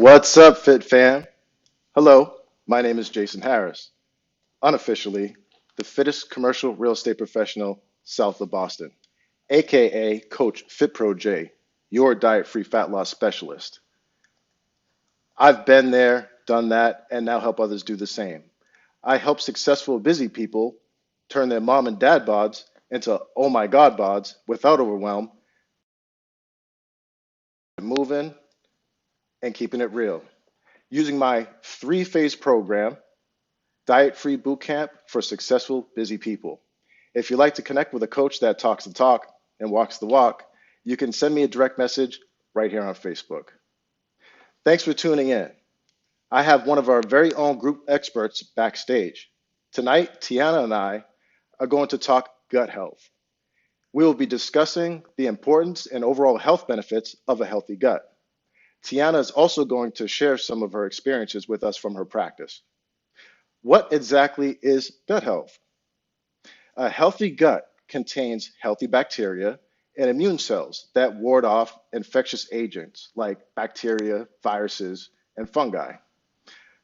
What's up, Fit Fam? Hello, my name is Jason Harris, unofficially the fittest commercial real estate professional south of Boston, aka Coach FitPro J, your diet-free fat loss specialist. I've been there, done that, and now help others do the same. I help successful busy people turn their mom and dad bods into oh my god bods without overwhelm, moving and keeping it real. Using my three-phase program, Diet Free Boot Camp for Successful Busy People. If you'd like to connect with a coach that talks the talk and walks the walk, you can send me a direct message right here on Facebook. Thanks for tuning in. I have one of our very own group experts backstage. Tonight, Tiana and I are going to talk gut health. We will be discussing the importance and overall health benefits of a healthy gut. Tiana is also going to share some of her experiences with us from her practice. What exactly is gut health? A healthy gut contains healthy bacteria and immune cells that ward off infectious agents like bacteria, viruses, and fungi.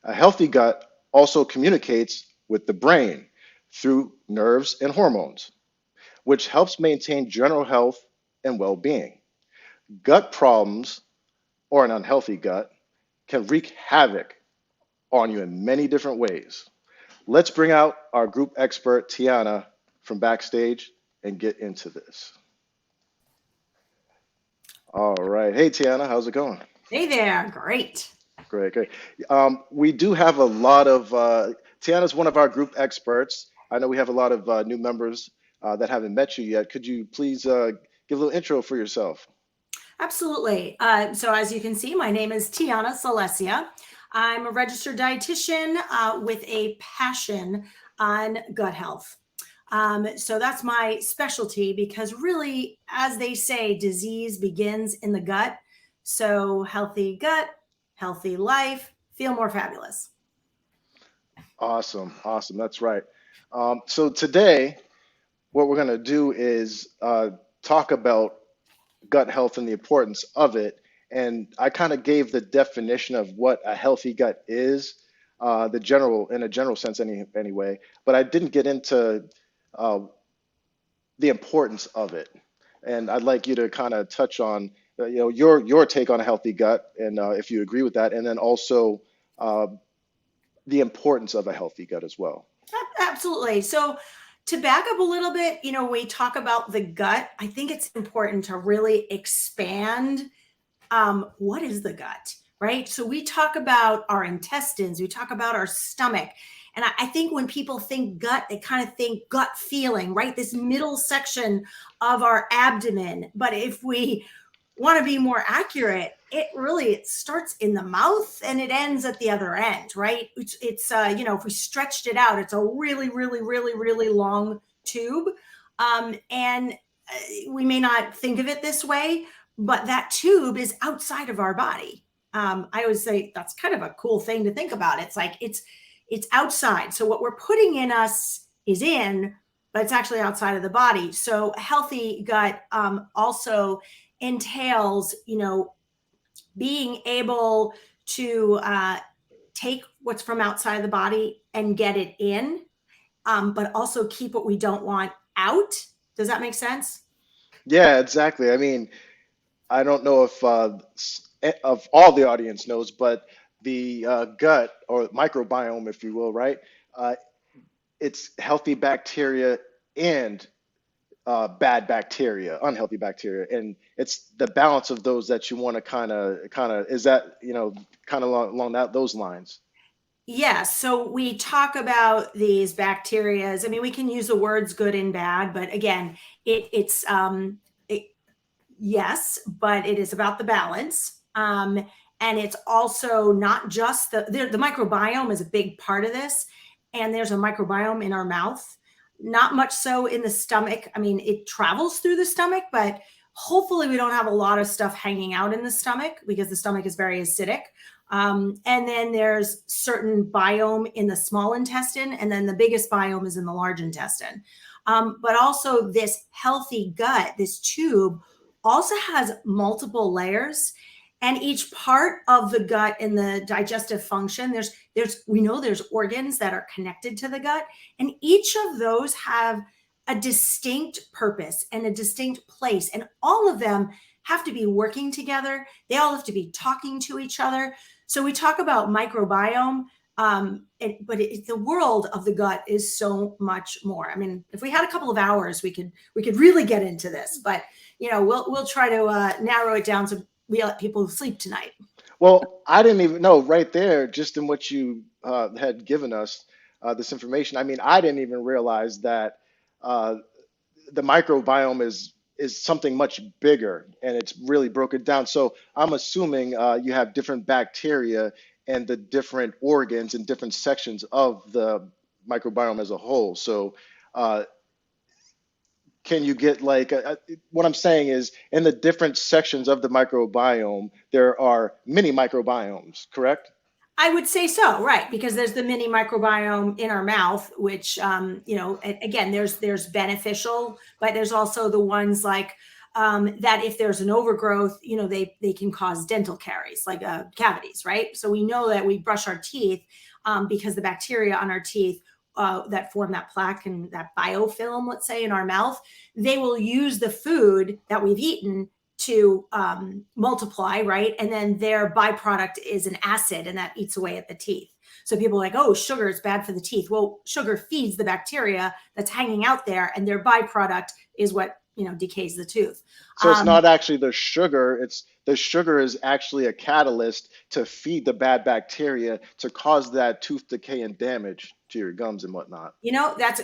A healthy gut also communicates with the brain through nerves and hormones, which helps maintain general health and well-being. Gut problems or an unhealthy gut can wreak havoc on you in many different ways. Let's bring out our group expert, Tiana, from backstage and get into this. All right. Hey, Tiana, how's it going? Hey there, great. Great, great. We do have a lot of, Tiana's one of our group experts. I know we have a lot of new members that haven't met you yet. Could you please give a little intro for yourself? Absolutely. So as you can see, my name is Tiana Celesia. I'm a registered dietitian with a passion on gut health. So that's my specialty because really, as they say, disease begins in the gut. So healthy gut, healthy life, feel more fabulous. Awesome, awesome. That's right. So today, what we're going to do is talk about gut health and the importance of it. And I kind of gave the definition of what a healthy gut is, the general, in a general sense, anyway. But I didn't get into uh, the importance of it. And I'd like you to kind of touch on, your take on a healthy gut, and if you agree with that, and then also uh, the importance of a healthy gut as well. Absolutely. So to back up a little bit, we talk about the gut. I think it's important to really expand what is the gut, right? So we talk about our intestines, we talk about our stomach. And I think when people think gut, they kind of think gut feeling, right? This middle section of our abdomen. But if we want to be more accurate, it starts in the mouth and it ends at the other end, right? If we stretched it out, it's a really, really, really, really long tube. And we may not think of it this way, but that tube is outside of our body. I always say that's kind of a cool thing to think about. It's like it's outside. So what we're putting in us is in, but it's actually outside of the body. So a healthy gut also entails, being able to take what's from outside of the body and get it in, but also keep what we don't want out. Does that make sense? Yeah, exactly. I mean, I don't know if of all the audience knows, but the gut or microbiome, if you will, right? Uh, it's healthy bacteria and bad bacteria, unhealthy bacteria, and it's the balance of those that you want to kind of is that kind of along those lines. Yes. So we talk about these bacterias. I mean, we can use the words good and bad, but again, it, yes, but it is about the balance. And it's also not just the microbiome is a big part of this. And there's a microbiome in our mouth, not much so in the stomach. I mean, it travels through the stomach, but hopefully we don't have a lot of stuff hanging out in the stomach because the stomach is very acidic. And then there's certain biome in the small intestine, and then the biggest biome is in the large intestine. But also this healthy gut, this tube also has multiple layers. And each part of the gut in the digestive function, we know there's organs that are connected to the gut, and each of those have a distinct purpose and a distinct place, and all of them have to be working together. They all have to be talking to each other. So we talk about microbiome, but the world of the gut is so much more. I mean, if we had a couple of hours, we could really get into this, but we'll try to narrow it down so we let people sleep tonight. Well, I didn't even know right there, just in what you had given us this information. I mean, I didn't even realize that uh, the microbiome is something much bigger, and it's really broken down. So I'm assuming you have different bacteria and the different organs and different sections of the microbiome as a whole. So uh, can you get like what I'm saying is in the different sections of the microbiome, there are many microbiomes, correct? I would say so, right? Because there's the mini microbiome in our mouth, which again, there's beneficial, but there's also the ones like that if there's an overgrowth, they can cause dental caries, like cavities, right? So we know that we brush our teeth because the bacteria on our teeth that form that plaque and that biofilm, let's say, in our mouth, they will use the food that we've eaten to multiply, right? And then their byproduct is an acid, and that eats away at the teeth. So people are like, oh, sugar is bad for the teeth. Well, sugar feeds the bacteria that's hanging out there, and their byproduct is what decays the tooth. So it's not actually the sugar, it's the sugar is actually a catalyst to feed the bad bacteria to cause that tooth decay and damage to your gums and whatnot.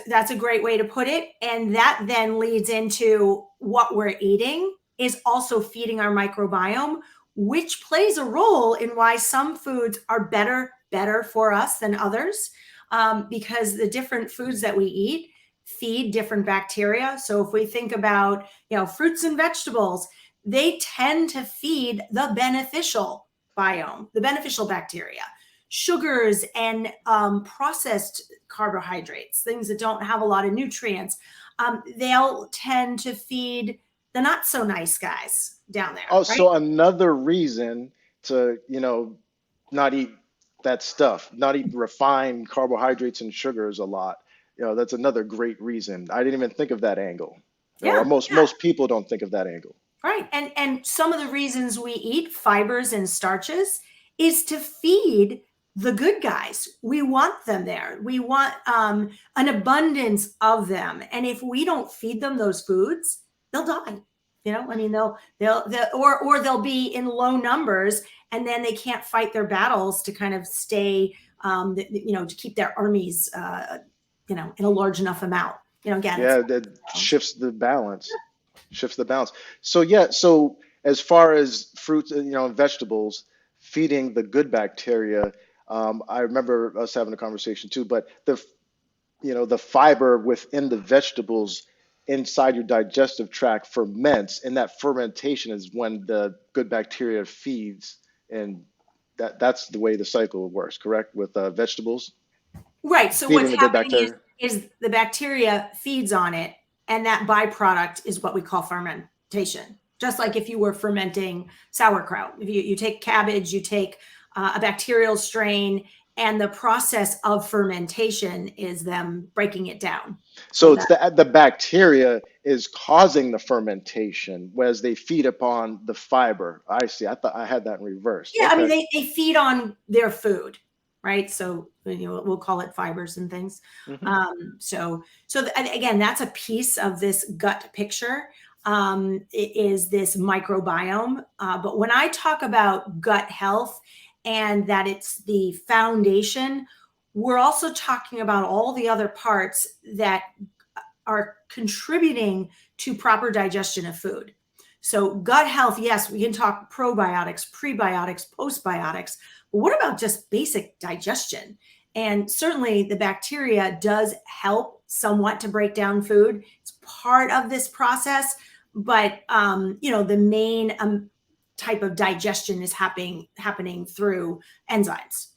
That's a great way to put it, and that then leads into what we're eating is also feeding our microbiome, which plays a role in why some foods are better for us than others, because the different foods that we eat feed different bacteria. So if we think about fruits and vegetables, they tend to feed the beneficial biome, the beneficial bacteria. Sugars and processed carbohydrates, things that don't have a lot of nutrients, they'll tend to feed the not so nice guys down there, Oh, right? so another reason to, not eat that stuff, not eat refined carbohydrates and sugars a lot. That's another great reason. I didn't even think of that angle. Or Yeah, most people don't think of that angle. right. And some of the reasons we eat fibers and starches is to feed the good guys. We want them there. We want an abundance of them. And if we don't feed them those foods, they'll die. I mean, or they'll be in low numbers, and then they can't fight their battles to kind of stay, to keep their armies, in a large enough amount. Again, it's Yeah, that shifts the balance. Shifts the balance. So yeah, so as far as fruits, and vegetables, feeding the good bacteria, I remember us having a conversation too, but the fiber within the vegetables inside your digestive tract ferments, and that fermentation is when the good bacteria feeds, and that's the way the cycle works, correct? With vegetables, right. So feeding what's the good happening bacteria. is the bacteria feeds on it, and that byproduct is what we call fermentation. Just like if you were fermenting sauerkraut, if you take cabbage, you take a bacterial strain, and the process of fermentation is them breaking it down. So So it's that the bacteria is causing the fermentation, whereas they feed upon the fiber. I see. I thought I had that in reverse. yeah, I mean Okay. they feed on their food, right? So we'll call it fibers and things. Hmm. Again, that's a piece of this gut picture. Is this microbiome? But when I talk about gut health and that it's the foundation, we're also talking about all the other parts that are contributing to proper digestion of food. So, gut health, yes, we can talk probiotics, prebiotics, postbiotics, but what about just basic digestion? And certainly the bacteria does help somewhat to break down food. It's part of this process, but the main type of digestion is happening through enzymes.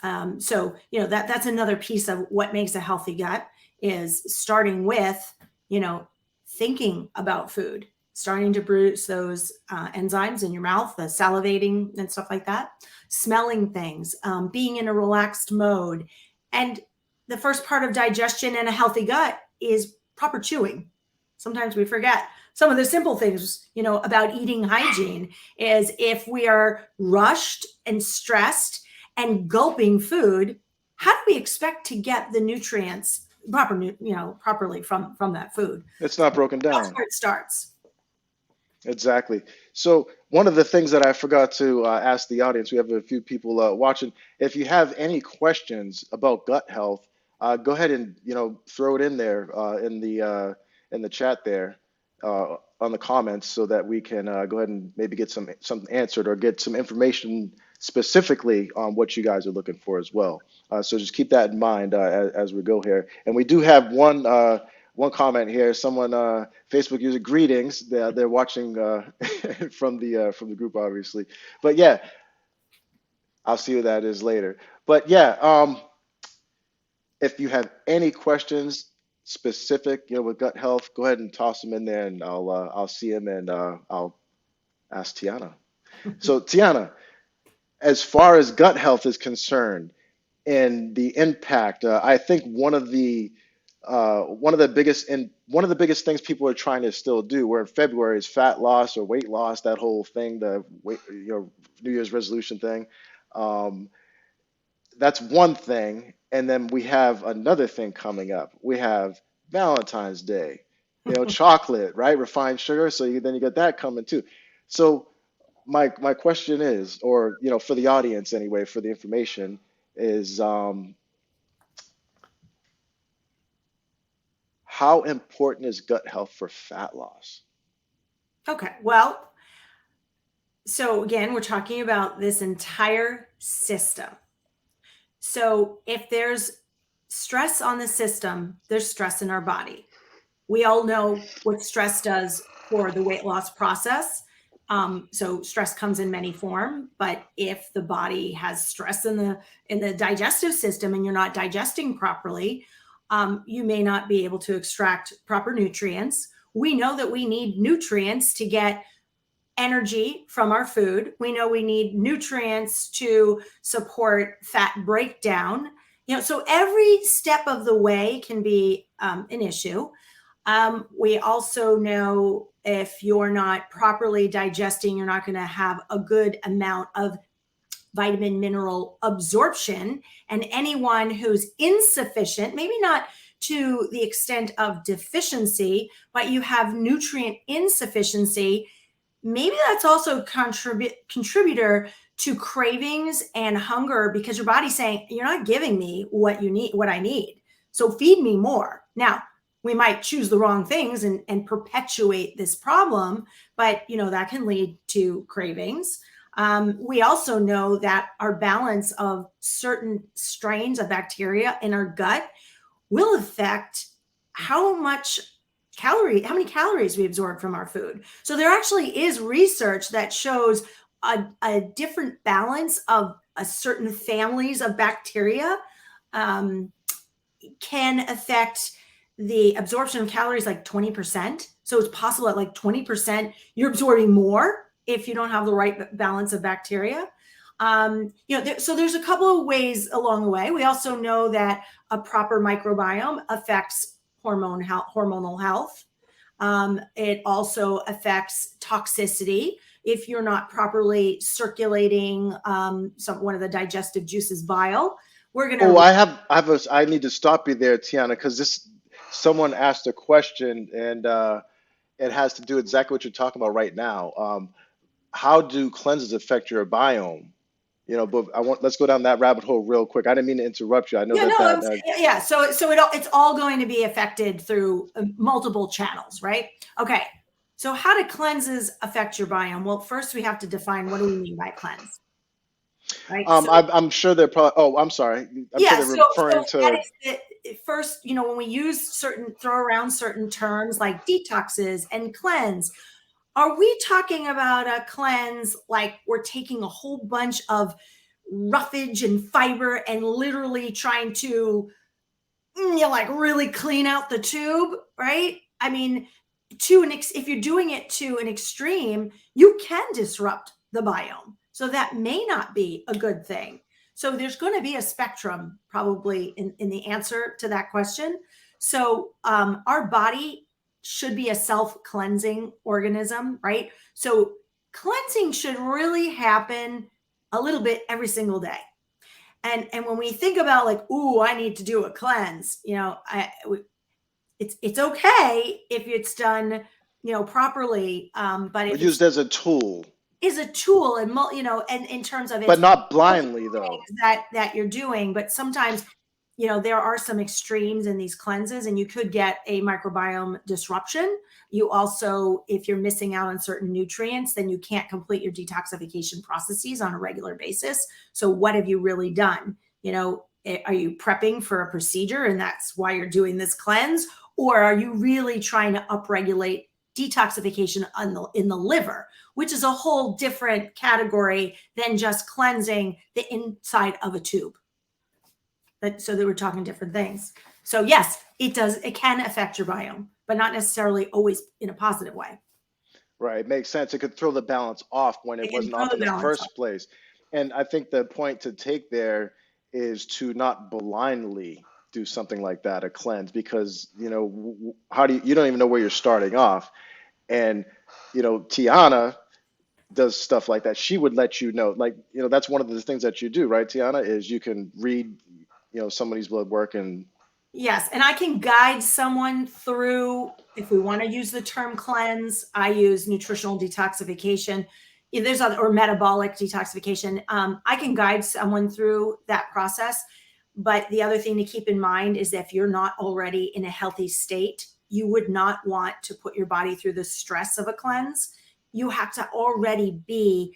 That's another piece of what makes a healthy gut is starting with, thinking about food. starting to produce those enzymes in your mouth, the salivating and stuff like that, smelling things, being in a relaxed mode. And the first part of digestion and a healthy gut is proper chewing. Sometimes we forget some of the simple things, about eating hygiene is if we are rushed and stressed and gulping food, how do we expect to get the nutrients properly from that food? It's not broken That's down. where it starts. Exactly. So one of the things that I forgot to ask the audience, we have a few people watching. If you have any questions about gut health, go ahead and throw it in there in the chat there on the comments, so that we can go ahead and maybe get some answered, or get some information specifically on what you guys are looking for as well. So just keep that in mind as we go here. And we do have one comment here. Someone, Facebook user, greetings. They're watching from the group, obviously. But yeah, I'll see who that is later. But yeah, if you have any questions specific, with gut health, go ahead and toss them in there, and I'll see them, and I'll ask Tiana. So Tiana, as far as gut health is concerned, and the impact, I think one of the biggest things people are trying to still do. We're in February, is fat loss or weight loss. That whole thing, the New Year's resolution thing. Um, that's one thing, and then we have another thing coming up. We have Valentine's Day, chocolate, right? Refined sugar. So then you get that coming too. So my question is, or for the audience anyway, for the information is, how important is gut health for fat loss? Okay. Well, so again, we're talking about this entire system. So if there's stress on the system, there's stress in our body. We all know what stress does for the weight loss process. So stress comes in many forms, but if the body has stress in the digestive system and you're not digesting properly, you may not be able to extract proper nutrients. We know that we need nutrients to get energy from our food. We know we need nutrients to support fat breakdown. So every step of the way can be an issue. We also know if you're not properly digesting, you're not going to have a good amount of vitamin mineral absorption. And anyone who's insufficient, maybe not to the extent of deficiency, but you have nutrient insufficiency, maybe that's also a contributor to cravings and hunger, because your body's saying, you're not giving me what you need, what I need. So feed me more. Now, we might choose the wrong things and perpetuate this problem, but that can lead to cravings. We also know that our balance of certain strains of bacteria in our gut will affect how many calories we absorb from our food. So there actually is research that shows a different balance of a certain families of bacteria can affect the absorption of calories like 20%. So it's possible at like 20%, you're absorbing more if you don't have the right balance of bacteria. So there's a couple of ways along the way. We also know that a proper microbiome affects hormonal health. It also affects toxicity. If you're not properly circulating one of the digestive juices, bile, we're going to. Oh, I need to stop you there, Tiana, because someone asked a question, and it has to do exactly what you're talking about right now. How do cleanses affect your biome? But let's go down that rabbit hole real quick. I didn't mean to interrupt you. I know yeah. So it's all going to be affected through multiple channels, right? Okay. So how do cleanses affect your biome? Well, first we have to define, what do we mean by cleanse? Right. I'm sure they're probably. Oh, I'm sorry. I'm sure they're referring to. First, when we throw around certain terms like detoxes and cleanse, are we talking about a cleanse like we're taking a whole bunch of roughage and fiber and literally trying to, really clean out the tube, right? I mean, if you're doing it to an extreme, you can disrupt the biome. So that may not be a good thing. So there's going to be a spectrum probably in the answer to that question. So our body should be a self-cleansing organism, right? So cleansing should really happen a little bit every single day. And when we think about like, ooh, I need to do a cleanse, it's okay if it's done, properly. But Or if it's used as a tool, is a tool and and in terms of but it's not healthy blindly though. things that you're doing, but sometimes there are some extremes in these cleanses and you could get a microbiome disruption. You also, if you're missing out on certain nutrients, then you can't complete your detoxification processes on a regular basis. So what have you really done? Are you prepping for a procedure and that's why you're doing this cleanse? Or are you really trying to upregulate detoxification in the liver, which is a whole different category than just cleansing the inside of a tube? So that we're talking different things. So yes, it can affect your biome, but not necessarily always in a positive way. Right. It makes sense. It could throw the balance off when it It can wasn't throw off the in the balance off. first place. And I think the point to take there is to not blindly do something like that, a cleanse, because, how you don't even know where you're starting off. And, Tiana does stuff like that. She would let you know, like, that's one of the things that you do, right, Tiana, is you can read, somebody's blood work and Yes, and I can guide someone through, if we want to use the term cleanse, I use nutritional detoxification. There's other, or metabolic detoxification. I can guide someone through that process. But the other thing to keep in mind is if you're not already in a healthy state, you would not want to put your body through the stress of a cleanse. You have to already be,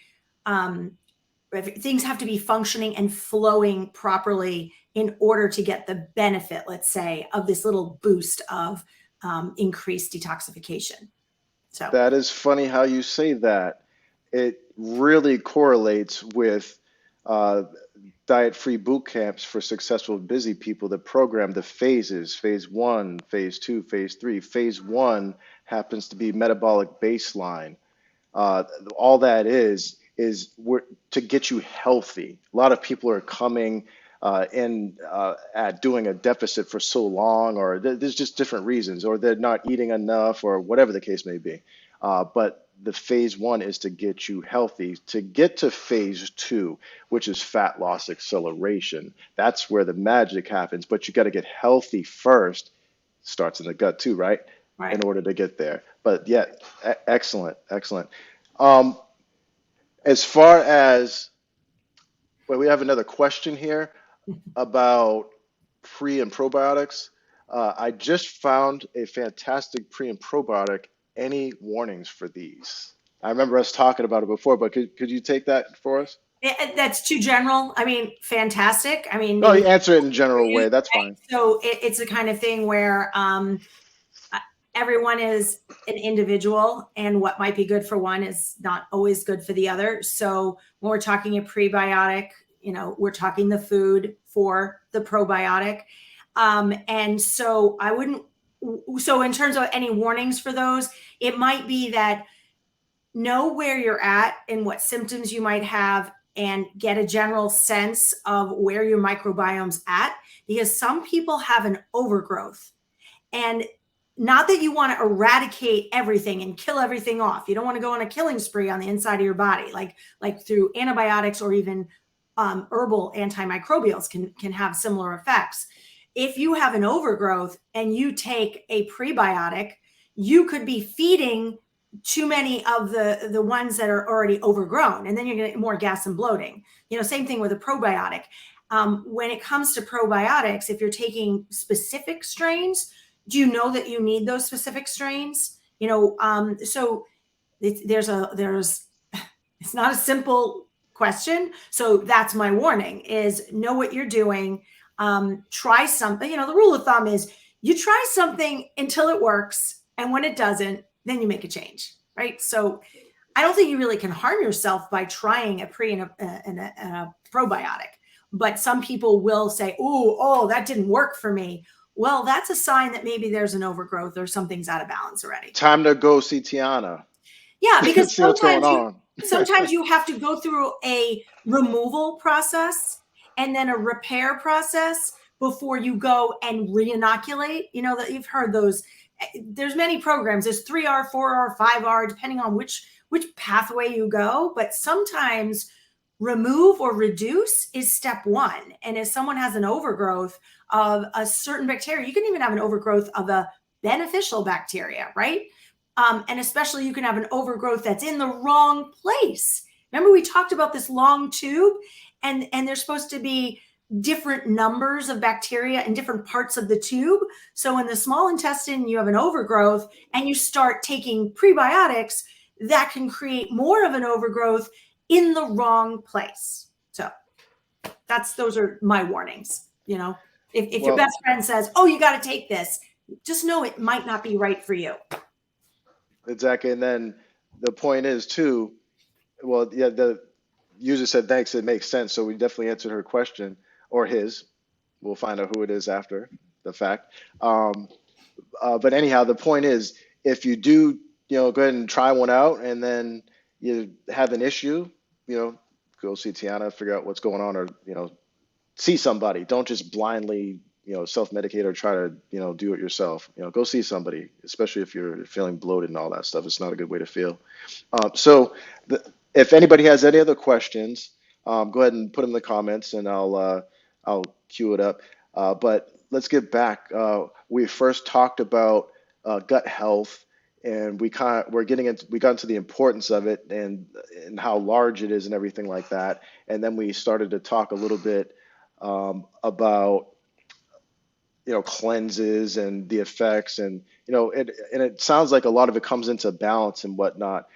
things have to be functioning and flowing properly in order to get the benefit, let's say, of this little boost of increased detoxification. So that is funny how you say that. It really correlates with uh, diet-free boot camps for successful busy people that program the phases, phase one, phase two, phase three. Phase one happens to be metabolic baseline. Uh, all that is to get you healthy. A lot of people are coming in at doing a deficit for so long, or there's just different reasons, or they're not eating enough, or whatever the case may be. But the phase one is to get you healthy. To get to phase two, which is fat loss acceleration, that's where the magic happens. But you got to get healthy first. Starts in the gut too, right? In right. order to get there. But yeah, excellent, excellent. Um, as far as, well, we have another question here about pre and probiotics. I just found a fantastic pre and probiotic. Any warnings for these? I remember us talking about it before, but could you take that for us? That's too general. I mean, fantastic. I mean, No, maybe you answer it in a for general you, way. That's right? fine. So it's the kind of thing where uh, everyone is an individual, and what might be good for one is not always good for the other. So when we're talking a prebiotic, we're talking the food for the probiotic. And so I wouldn't, so in terms of any warnings for those, it might be that know where you're at and what symptoms you might have and get a general sense of where your microbiome's at, because some people have an overgrowth. And not that you want to eradicate everything and kill everything off. You don't want to go on a killing spree on the inside of your body, like through antibiotics or even herbal antimicrobials can have similar effects. If you have an overgrowth and you take a prebiotic, you could be feeding too many of the ones that are already overgrown, and then you're going to get more gas and bloating. Same thing with a probiotic. When it comes to probiotics, if you're taking specific strains, do you know that you need those specific strains? So there's it's not a simple question. So that's my warning: is know what you're doing. Try something. The rule of thumb is you try something until it works, and when it doesn't, then you make a change, right? So I don't think you really can harm yourself by trying a pre and a probiotic. But some people will say, oh, that didn't work for me. well, that's a sign that maybe there's an overgrowth or something's out of balance already. Time to go see Tiana. Yeah, because See what's going on. sometimes you have to go through a removal process and then a repair process before you go and re-inoculate. You know that you've heard those. There's many programs. There's 3R, 4R, 5R, depending on which pathway you go. But sometimes remove or reduce is step one. And if someone has an overgrowth of a certain bacteria, you can even have an overgrowth of a beneficial bacteria, right? And especially you can have an overgrowth that's in the wrong place. Remember we talked about this long tube, and there's supposed to be different numbers of bacteria in different parts of the tube. So in the small intestine, you have an overgrowth and you start taking prebiotics that can create more of an overgrowth in the wrong place. So those are my warnings. You know, if your best friend says, oh, you got to take this, just know it might not be right for you. Exactly. And then the point is too, well, yeah, the user said thanks, it makes sense. So we definitely answered her question, or his. We'll find out who it is after the fact. But anyhow, the point is, if you do, go ahead and try one out, and then you have an issue, go see Tiana, figure out what's going on, or see somebody. Don't just blindly self-medicate or try to do it yourself. Go see somebody, especially if you're feeling bloated and all that stuff. It's not a good way to feel. So if anybody has any other questions, go ahead and put them in the comments, and I'll queue it up. But let's get back. We first talked about gut health, and we got into the importance of it, and how large it is and everything like that. And then we started to talk a little bit about cleanses and the effects, and it sounds like a lot of it comes into balance and whatnot.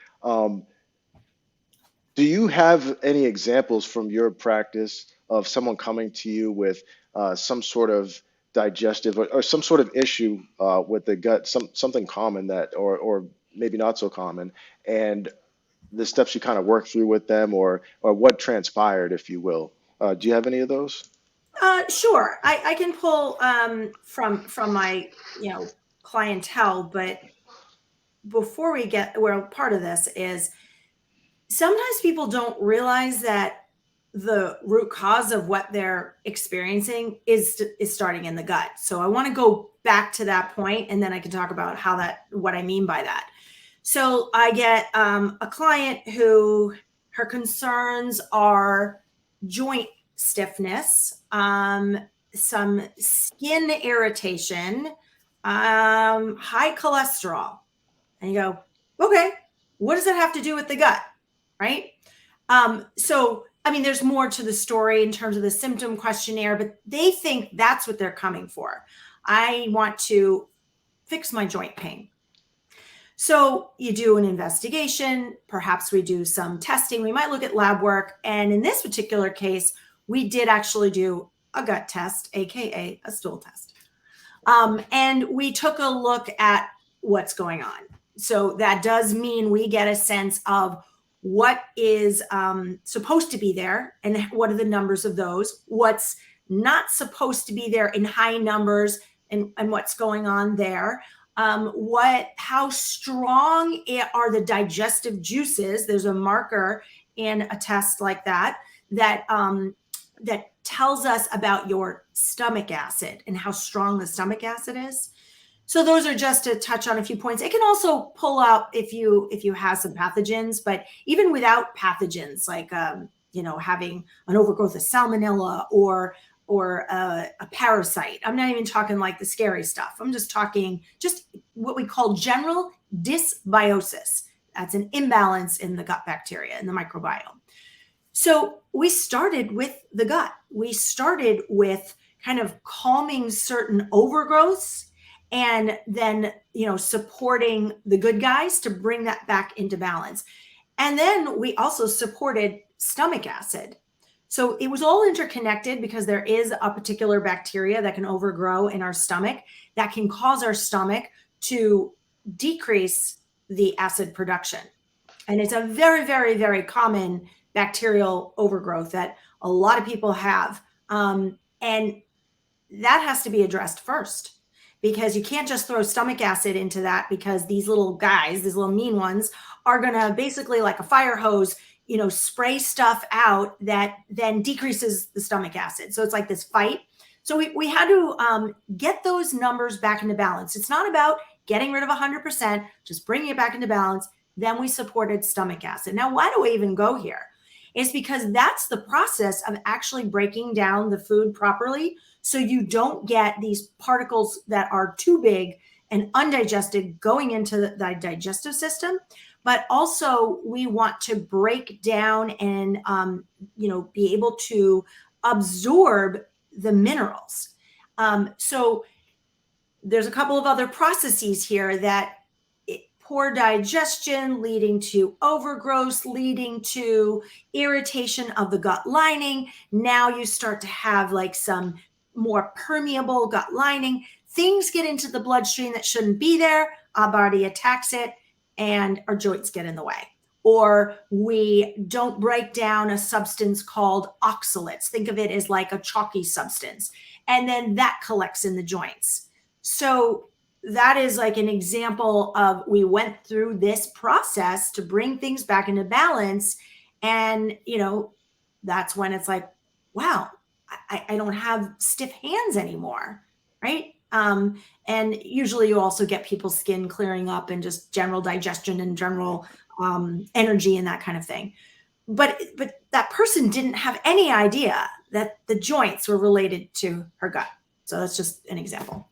Do you have any examples from your practice of someone coming to you with some sort of digestive or some sort of issue with the gut, something common that, or maybe not so common, and the steps you kind of work through with them, or what transpired, if you will? Do you have any of those? Sure. I can pull from my clientele, but before we get part of this is sometimes people don't realize that the root cause of what they're experiencing is starting in the gut. So I want to go back to that point, and then I can talk about what I mean by that. So I get a client who her concerns are joint stiffness, some skin irritation, high cholesterol. And you go, okay, what does that have to do with the gut? Right? So, I mean, there's more to the story in terms of the symptom questionnaire, but they think that's what they're coming for. I want to fix my joint pain. So you do an investigation, perhaps we do some testing, we might look at lab work. And in this particular case, we did actually do a gut test, AKA a stool test. And we took a look at what's going on. So that does mean we get a sense of what is supposed to be there and what are the numbers of those, what's not supposed to be there in high numbers, and what's going on there. How strong are the digestive juices? There's a marker in a test like that tells us about your stomach acid and how strong the stomach acid is. So those are just to touch on a few points. It can also pull up if you have some pathogens, but even without pathogens, like having an overgrowth of salmonella or a parasite. I'm not even talking like the scary stuff. I'm just talking what we call general dysbiosis. That's an imbalance in the gut bacteria, in the microbiome. So we started with the gut. We started with kind of calming certain overgrowths, and then supporting the good guys to bring that back into balance. And then we also supported stomach acid. So it was all interconnected because there is a particular bacteria that can overgrow in our stomach that can cause our stomach to decrease the acid production. And it's a very, very, very common bacterial overgrowth that a lot of people have. And that has to be addressed first, because you can't just throw stomach acid into that, because these little guys, these little mean ones, are going to basically, like a fire hose, spray stuff out that then decreases the stomach acid. So it's like this fight. So we had to get those numbers back into balance. It's not about getting rid of 100%, just bringing it back into balance. Then we supported stomach acid. Now, why do we even go here? It's because that's the process of actually breaking down the food properly, so you don't get these particles that are too big and undigested going into the digestive system. But also, we want to break down and be able to absorb the minerals. So there's a couple of other processes here that poor digestion leading to overgrowth, leading to irritation of the gut lining. Now you start to have like some more permeable gut lining. Things get into the bloodstream that shouldn't be there. Our body attacks it and our joints get in the way. Or we don't break down a substance called oxalates. Think of it as like a chalky substance. And then that collects in the joints. So that is like an example of, we went through this process to bring things back into balance. And, that's when it's like, wow, I don't have stiff hands anymore. Right. And usually you also get people's skin clearing up and just general digestion and general energy and that kind of thing. But that person didn't have any idea that the joints were related to her gut. So that's just an example.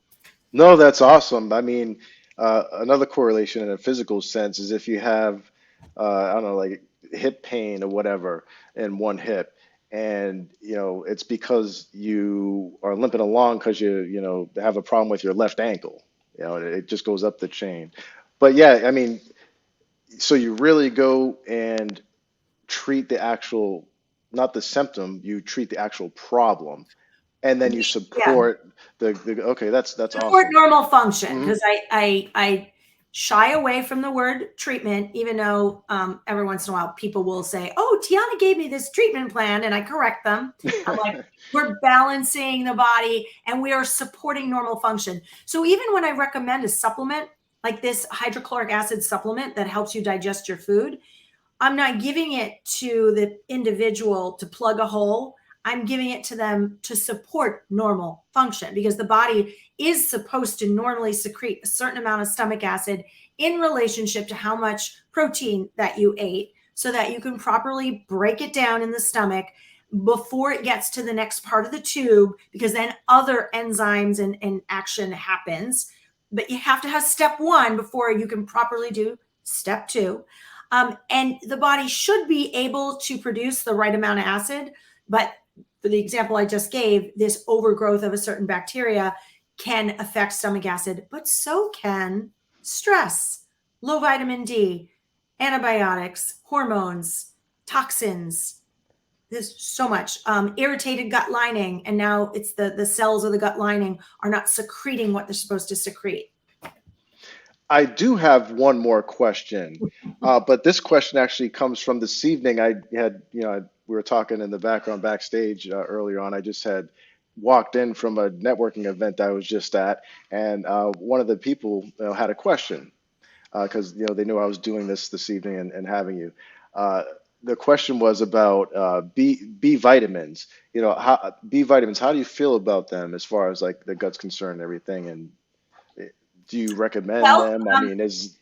No, that's awesome. I mean, another correlation in a physical sense is if you have, I don't know, like hip pain or whatever in one hip, and it's because you are limping along because you have a problem with your left ankle. It just goes up the chain. But yeah, I mean, so you really go and treat the actual, not the symptom, you treat the actual problem, and then you Yeah. support okay, that's Support awesome. normal function, Hmm. because I shy away from the word treatment, even though every once in a while people will say, "Oh, Tiana gave me this treatment plan," and I correct them. I'm like, we're balancing the body and we are supporting normal function. So even when I recommend a supplement like this hydrochloric acid supplement that helps you digest your food, I'm not giving it to the individual to plug a hole. I'm giving it to them to support normal function, because the body is supposed to normally secrete a certain amount of stomach acid in relationship to how much protein that you ate, so that you can properly break it down in the stomach before it gets to the next part of the tube, because then other enzymes and action happens. But you have to have step one before you can properly do step two. And the body should be able to produce the right amount of acid. But for the example I just gave, this overgrowth of a certain bacteria can affect stomach acid, but so can stress, low vitamin D, antibiotics, hormones, toxins. There's so much irritated gut lining. And now it's the cells of the gut lining are not secreting what they're supposed to secrete. I do have one more question, but this question actually comes from this evening. I had, we were talking in the background backstage earlier on. I just had walked in from a networking event I was just at, and one of the people had a question because they knew I was doing this evening and having you. Uh, the question was about B vitamins. B vitamins. How do you feel about them as far as like the gut's concerned and everything? And do you recommend Well, them? I mean, is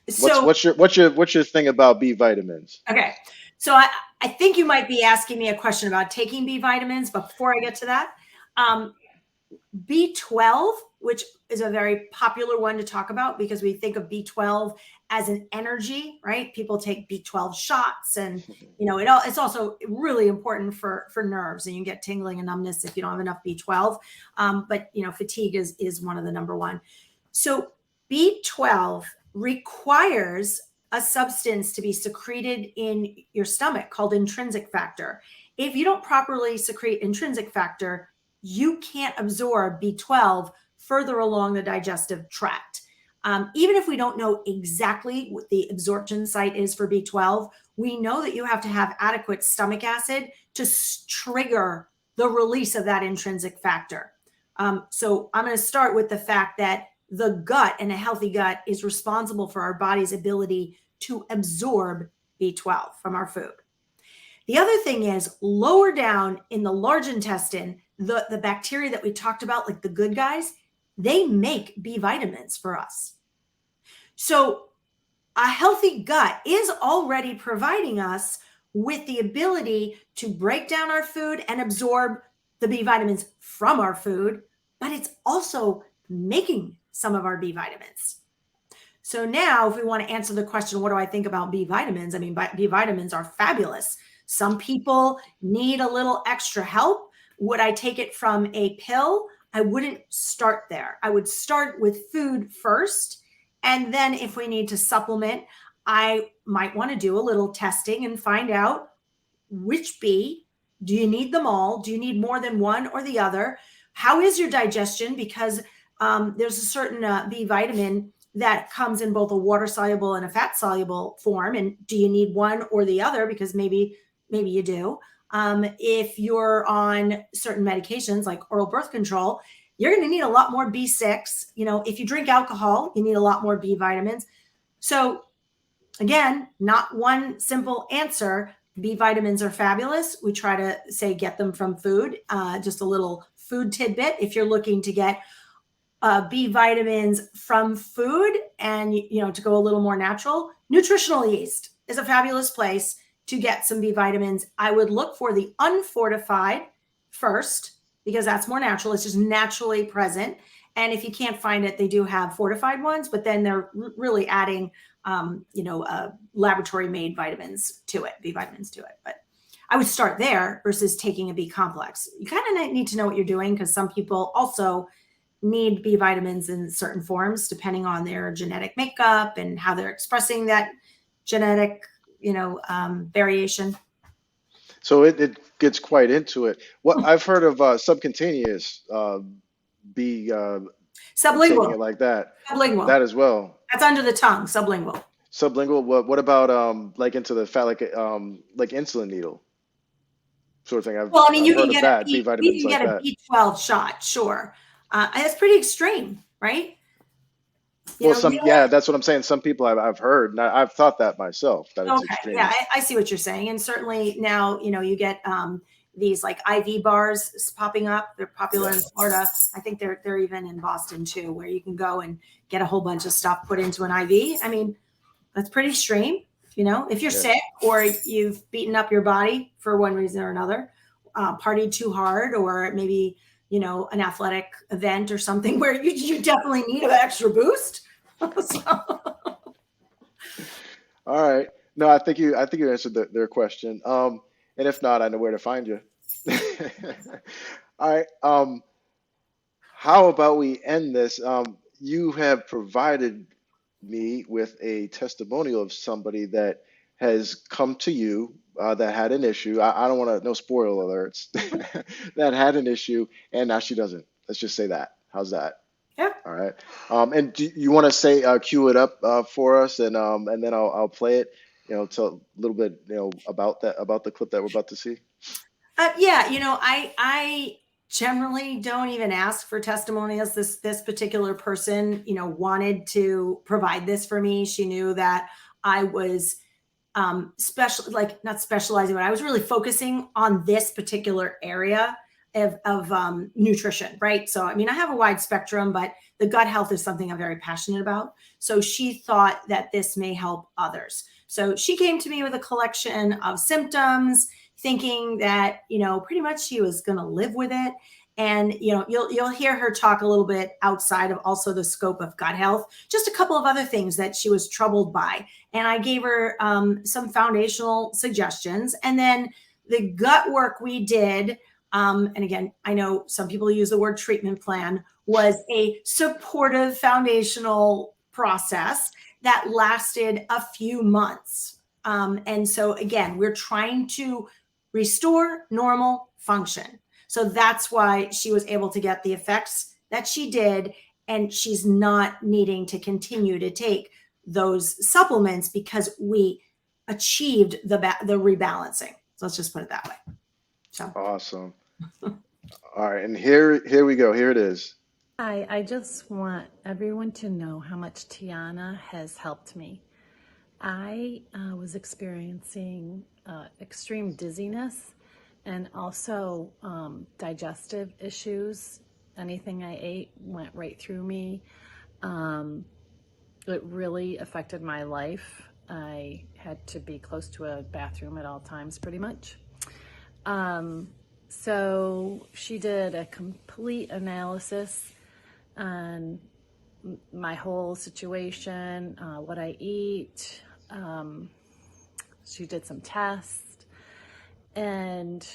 so what's your thing about B vitamins? okay. So I think you might be asking me a question about taking B vitamins, but before I get to that, um, B12, which is a very popular one to talk about because we think of B12 as an energy, right? People take B12 shots, and it's also really important for nerves, and you get tingling and numbness if you don't have enough B12. But fatigue is one of the number one. So B12 requires a substance to be secreted in your stomach called intrinsic factor. If you don't properly secrete intrinsic factor, you can't absorb B12 further along the digestive tract. Even if we don't know exactly what the absorption site is for B12, we know that you have to have adequate stomach acid to trigger the release of that intrinsic factor. So I'm going to start with the fact that the gut and a healthy gut is responsible for our body's ability to absorb B12 from our food. The other thing is lower down in the large intestine, the bacteria that we talked about, like the good guys, they make B vitamins for us. So a healthy gut is already providing us with the ability to break down our food and absorb the B vitamins from our food, but it's also making some of our B vitamins. So now, if we want to answer the question, what do I think about B vitamins? I mean, B vitamins are fabulous. Some people need a little extra help. Would I take it from a pill? I wouldn't start there. I would start with food first. And then if we need to supplement, I might want to do a little testing and find out which B. Do you need them all? Do you need more than one or the other? How is your digestion? Because there's a certain B vitamin that comes in both a water soluble and a fat soluble form. And do you need one or the other? Because maybe you do. If you're on certain medications like oral birth control, you're going to need a lot more B6. If you drink alcohol, you need a lot more B vitamins. So again, not one simple answer. B vitamins are fabulous. We try to say get them from food. Just a little food tidbit. If you're looking to get B vitamins from food and to go a little more natural, nutritional yeast is a fabulous place to get some B vitamins. I would look for the unfortified first because that's more natural. It's just naturally present. And if you can't find it, they do have fortified ones, but then they're really adding laboratory made vitamins to it, B vitamins to it. But I would start there versus taking a B complex. You kind of need to know what you're doing because some people also need B vitamins in certain forms, depending on their genetic makeup and how they're expressing that genetic, variation. So it gets quite into it. What I've heard of subcutaneous be taking Sublingual, it like that. sublingual. That as well. That's under the tongue, sublingual. Sublingual. What about like into the fat like insulin needle sort of thing? I've Well, I mean, I've you can heard of get a that. B B, you vitamins can like get a that. B12 shot, sure. That's pretty extreme, right? Well, You some don't yeah, that's what I'm saying. Some people I've heard, and I've thought that myself that it's Okay, yeah, extreme. I see what you're saying, and certainly now you get these like IV bars popping up. They're popular in Florida. I think they're even in Boston too, where you can go and get a whole bunch of stuff put into an IV. I mean, that's pretty extreme. If you're Yeah. sick or you've beaten up your body for one reason or another, partied too hard, or maybe an athletic event or something where you definitely need an extra boost. So, All right. No, I think you answered their question. And if not, I know where to find you. All right. How about we end this? You have provided me with a testimonial of somebody that has come to you that had an issue. I don't want to, no spoiler alerts, that had an issue, and now she doesn't. Let's just say that. How's that? yeah. All right. And do you want to say cue it up for us, and then I'll play it. Tell a little bit about the clip that we're about to see. Yeah, I generally don't even ask for testimonials. This particular person, wanted to provide this for me. She knew that I was special, like not specializing, but I was really focusing on this particular area of nutrition, right? So, I mean, I have a wide spectrum, but the gut health is something I'm very passionate about. So she thought that this may help others. So she came to me with a collection of symptoms, thinking that, pretty much she was going to live with it. And you'll hear her talk a little bit outside of also the scope of gut health, just a couple of other things that she was troubled by. And I gave her some foundational suggestions. And then the gut work we did, and again, I know some people use the word treatment plan, was a supportive foundational process that lasted a few months. And so again, we're trying to restore normal function. So that's why she was able to get the effects that she did. And she's not needing to continue to take those supplements because we achieved the rebalancing. So let's just put it that way. So Awesome. All right, and here we go. Here it is. Hi, I just want everyone to know how much Tiana has helped me. I was experiencing extreme dizziness and also digestive issues. Anything I ate went right through me. Um, it really affected my life. I had to be close to a bathroom at all times, pretty much. Um, so she did a complete analysis on my whole situation, what I eat. Um, she did some tests and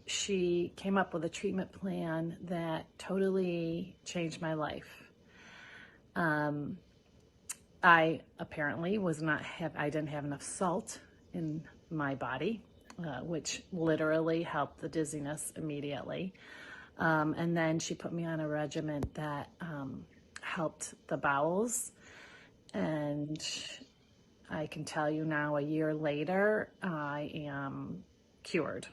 she came up with a treatment plan that totally changed my life. I apparently I didn't have enough salt in my body, which literally helped the dizziness immediately. And then she put me on a regimen that helped the bowels. And I can tell you now, a year later, I am cured.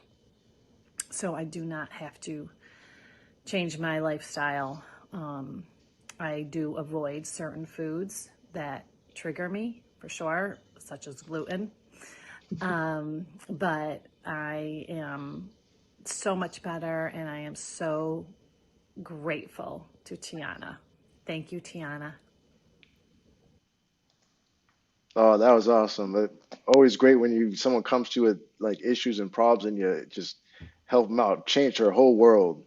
So I do not have to change my lifestyle. I do avoid certain foods that trigger me for sure, such as gluten. But I am so much better and I am so grateful to Tiana. Thank you, Tiana. Oh, that was awesome. Always great when someone comes to you with like issues and problems and you just help them out. Change her whole world.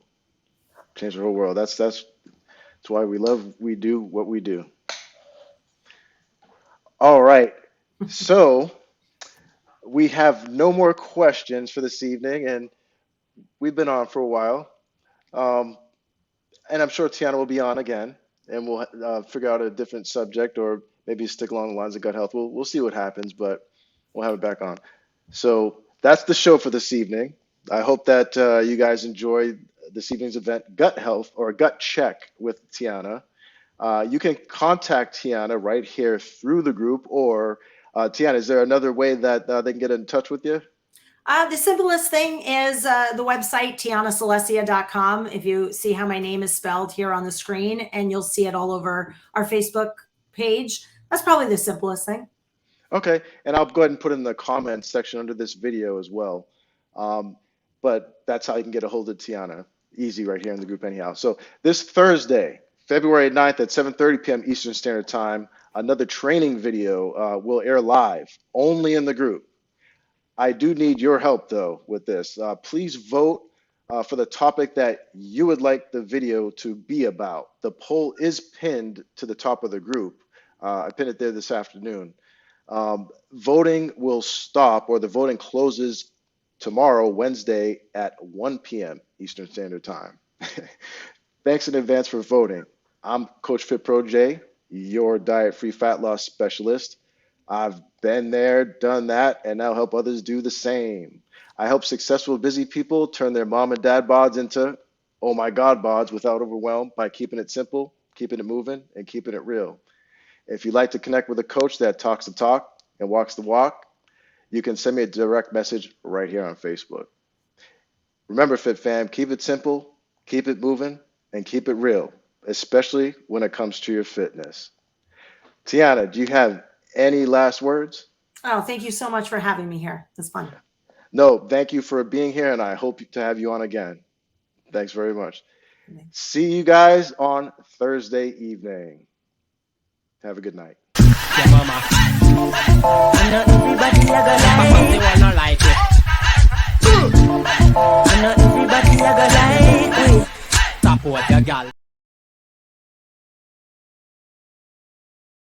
Change her whole world. That's why we do what we do. All right. So we have no more questions for this evening, and we've been on for a while. Um, and I'm sure Tiana will be on again, and we'll figure out a different subject, or maybe stick along the lines of gut health. We'll see what happens, but we'll have it back on. So that's the show for this evening. I hope that you guys enjoyed this evening's event, Gut Health or Gut Check with Tiana. You can contact Tiana right here through the group, or Tiana, is there another way that they can get in touch with you? The simplest thing is the website, tianacelesia.com. If you see how my name is spelled here on the screen, and you'll see it all over our Facebook page. That's probably the simplest thing. Okay, and I'll go ahead and put it in the comments section under this video as well. Um, but that's how you can get a hold of Tiana. Easy right here in the group anyhow. So this Thursday, February 9th at 7:30 p.m. Eastern Standard Time, another training video will air live only in the group. I do need your help though with this. Please vote for the topic that you would like the video to be about. The poll is pinned to the top of the group. I pinned it there this afternoon. Voting will stop, or the voting closes tomorrow, Wednesday at 1 p.m. Eastern Standard Time. Thanks in advance for voting. I'm Coach Fit Pro J, your diet-free fat loss specialist. I've been there, done that, and now help others do the same. I help successful busy people turn their mom and dad bods into oh my God bods without overwhelm by keeping it simple, keeping it moving, and keeping it real. If you'd like to connect with a coach that talks the talk and walks the walk, you can send me a direct message right here on Facebook. Remember, Fit Fam, keep it simple, keep it moving, and keep it real, especially when it comes to your fitness. Tiana, do you have any last words? Oh, thank you so much for having me here. It's fun. No, thank you for being here, and I hope to have you on again. Thanks very much. See you guys on Thursday evening. Have a good night. Yeah, mama.